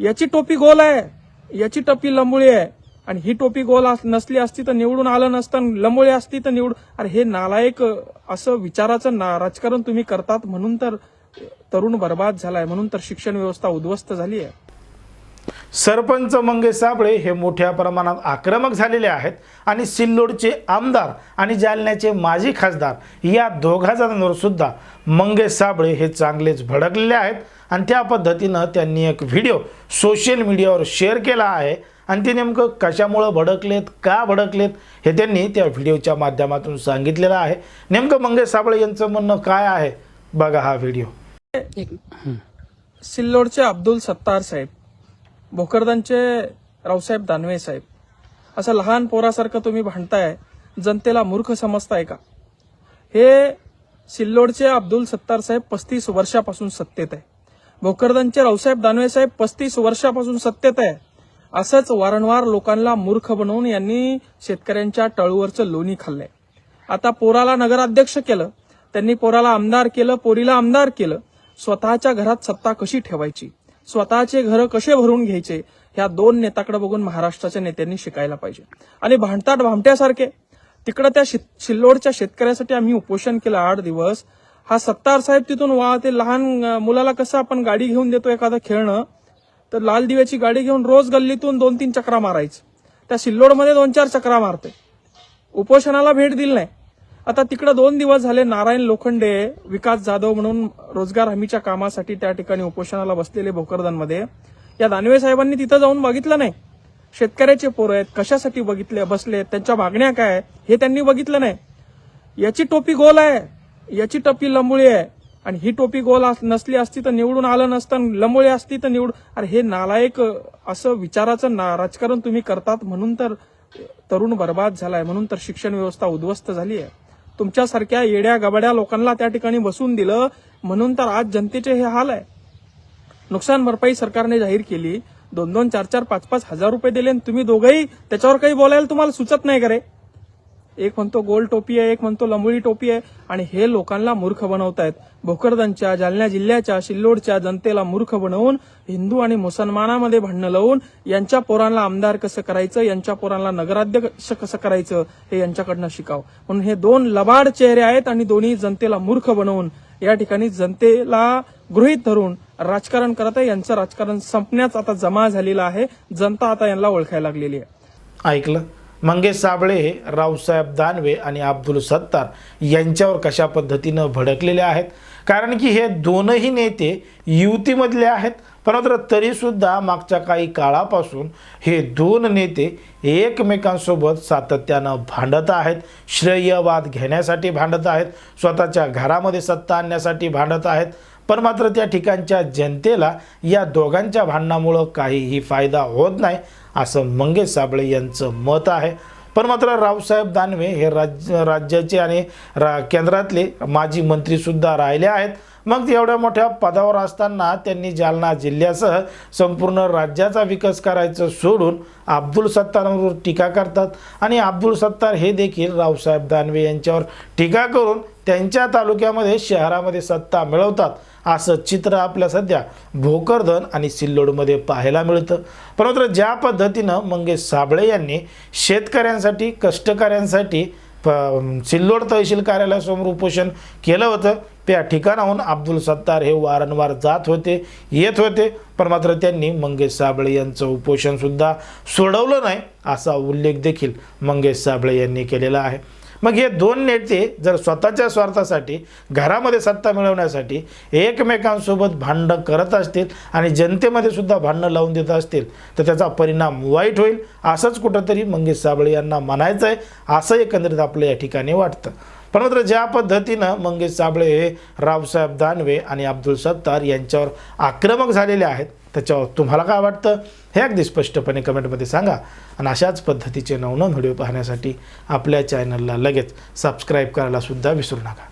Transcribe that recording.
याची टोपी गोल आहे, याची टोपी लंबुळी आहे, आणि ही टोपी गोल नसली असती तर निवडून आलं नसतं, लंबुळी असती तर निवडून. अरे हे नालायक असं विचाराचं राजकारण तुम्ही करतात, म्हणून तर तरुण बर्बाद झालाय, म्हणून तर शिक्षण व्यवस्था उद्ध्वस्त झाली आहे. सरपंच मंगेश साबळे हे मोठ्या प्रमाणात आक्रमक झालेले आहेत आणि सिल्लोडचे आमदार आणि जालन्याचे माजी खासदार या दोघा जणांवर सुद्धा मंगेश साबळे हे चांगलेच भडकलेले आहेत. आणि त्या पद्धतीनं त्यांनी एक व्हिडिओ सोशल मीडियावर शेअर केला आहे. आणि ते नेमकं कशामुळे भडकलेत, का भडकलेत हे त्यांनी त्या व्हिडिओच्या माध्यमातून सांगितलेलं आहे. नेमकं मंगेश साबळे यांचं म्हणणं काय आहे बघा हा व्हिडिओ. सिल्लोडचे अब्दुल सत्तार साहेब, भोकरदनचे रावसाहेब दानवे साहेब, असं लहान पोरासारखं तुम्ही भांडताय, जनतेला मूर्ख समजताय का? हे सिल्लोडचे अब्दुल सत्तार साहेब 35 वर्षापासून सत्तेत आहे. भोकरदनचे रावसाहेब दानवे साहेब 35 वर्षापासून सत्तेत आहे. असंच वारंवार लोकांना मूर्ख बनवून यांनी शेतकऱ्यांच्या टळूवरचं लोणी खाल्लंय. आता पोराला नगराध्यक्ष केलं, त्यांनी पोराला आमदार केलं, पोरीला आमदार केलं. स्वतःच्या घरात सत्ता कशी ठेवायची, स्वतःचे घर कसे भरून घ्यायचे, ह्या दोन नेत्याकडे बघून महाराष्ट्राच्या नेत्यांनी शिकायला पाहिजे. आणि भांडतात भामट्यासारखे. तिकडं त्या सिल्लोडच्या शेतकऱ्यासाठी आम्ही उपोषण केलं 8 दिवस. हा सत्तार साहेब तिथून ते लहान मुलाला कसं आपण गाडी घेऊन देतो एखादं खेळणं, तर लाल दिव्याची गाडी घेऊन रोज गल्लीतून 2-3 चक्रा मारायचं. त्या सिल्लोडमध्ये 2-4 चक्रा मारते. उपोषणाला भेट दिली नाही. आता तिकडे 2 दिवस झाले नारायण लोखंडे, विकास जाधव म्हणून रोजगार हमीच्या कामासाठी त्या ठिकाणी उपोषणाला बसलेले भोकरदनमध्ये. या दानवे साहेबांनी तिथं जाऊन बघितलं नाही. शेतकऱ्याचे पोरं आहेत, कशासाठी बसले, त्यांच्या मागण्या काय आहेत हे त्यांनी बघितलं नाही. याची टोपी गोल आहे, याची टोपी लंबुळी आहे, आणि ही टोपी गोल नसली असती तर निवडून आलं नसतं, लंबुळी असती तर निवडून. अरे हे नालायक असं विचाराचं राजकारण तुम्ही करतात, म्हणून तर तरुण बर्बाद झालाय, म्हणून तर शिक्षण व्यवस्था उद्ध्वस्त झाली आहे. तुमच्यासारख्या येड्या गबाड्या लोकांना त्या ठिकाणी बसून दिलं, म्हणून तर आज जनतेचे हे हाल आहे. नुकसान भरपाई सरकारने जाहीर केली, 2-2, 4-4, 5-5 हजार रुपये दिले, तुम्ही दोघंही त्याच्यावर काही बोलायला तुम्हाला सुचत नाही का रे? एक म्हणतो गोल टोपी आहे, एक म्हणतो लंबुळी टोपी आहे, आणि हे लोकांना मूर्ख बनवतायत. भोकरदनच्या, जालना जिल्ह्याच्या, सिल्लोडच्या जनतेला मूर्ख बनवून हिंदू आणि मुसलमानामध्ये भांडणं लावून यांच्या पोरांना आमदार कसं करायचं, यांच्या पोरांना नगराध्यक्ष कसं करायचं हे यांच्याकडनं शिकाव. म्हणून हे 2 लबाड चेहरे आहेत, आणि दोन्ही जनतेला मूर्ख बनवून या ठिकाणी जनतेला गृहीत धरून राजकारण करत आहे. यांचं राजकारण संपण्यास आता जमा झालेलं आहे. जनता आता यांना ओळखायला लागलेली आहे. ऐकलं, मंगेश साबळे हे रावसाहेब दानवे आणि अब्दुल सत्तार यांच्यावर कशा पद्धतीनं भडकलेले आहेत. कारण की हे दोनही नेते युतीमधले आहेत, परंतु तरीसुद्धा मागच्या काही काळापासून हे 2 नेते एकमेकांसोबत सातत्यानं भांडत आहेत. श्रेयवाद घेण्यासाठी भांडत आहेत, स्वतःच्या घरामध्ये सत्ता आणण्यासाठी भांडत आहेत. पण मात्र त्या ठिकाणच्या जनतेला या दोघांच्या भांडणामुळं काहीही फायदा होत नाही असं मंगेश साबळे यांचं मत आहे. पण मात्र रावसाहेब दानवे हे राज्याचे आणि केंद्रातले माजी मंत्रीसुद्धा राहिले आहेत. मग एवढ्या मोठ्या पदावर असताना त्यांनी जालना जिल्ह्यासह संपूर्ण राज्याचा विकास करायचं सोडून अब्दुल सत्तारवर टीका करतात. आणि अब्दुल सत्तार हे देखील रावसाहेब दानवे यांच्यावर टीका करून त्यांच्या तालुक्यामध्ये, शहरामध्ये सत्ता मिळवतात. असं चित्र आपल्या सध्या भोकरदन आणि सिल्लोडमध्ये पाहायला मिळतं. परंतु ज्या पद्धतीनं मंगेश साबळे यांनी शेतकऱ्यांसाठी, कष्टकऱ्यांसाठी सिल्लोड तहसील कार्यालयासमोर उपोषण केलं होतं, त्या ठिकाणाहून अब्दुल सत्तार हे वारंवार जात होते, येत होते. पण मात्र त्यांनी मंगेश साबळे यांचं उपोषणसुद्धा सोडवलं नाही असा उल्लेख देखील मंगेश साबळे यांनी केलेला आहे. मग हे 2 नेते जर स्वतःच्या स्वार्थासाठी, घरामध्ये सत्ता मिळवण्यासाठी एकमेकांसोबत भांडणं करत असतील आणि जनतेमध्ये सुद्धा भांडणं लावून देत असतील तर त्याचा परिणाम वाईट होईल असंच कुठंतरी मंगेश साबळे यांना म्हणायचं आहे, असं एकंदरीत आपलं या ठिकाणी वाटतं. पण मात्र ज्या पद्धतीनं मंगेश साबळे हे रावसाहेब दानवे आणि अब्दुल सत्तार यांच्यावर आक्रमक झालेले आहेत, त्याच्यावर तुम्हाला काय वाटतं हे अगदी स्पष्टपणे कमेंटमध्ये सांगा. आणि अशाच पद्धतीचे नवनवीन व्हिडिओ पाहण्यासाठी आपल्या चॅनलला लगेच सबस्क्राईब करायला सुद्धा विसरू नका.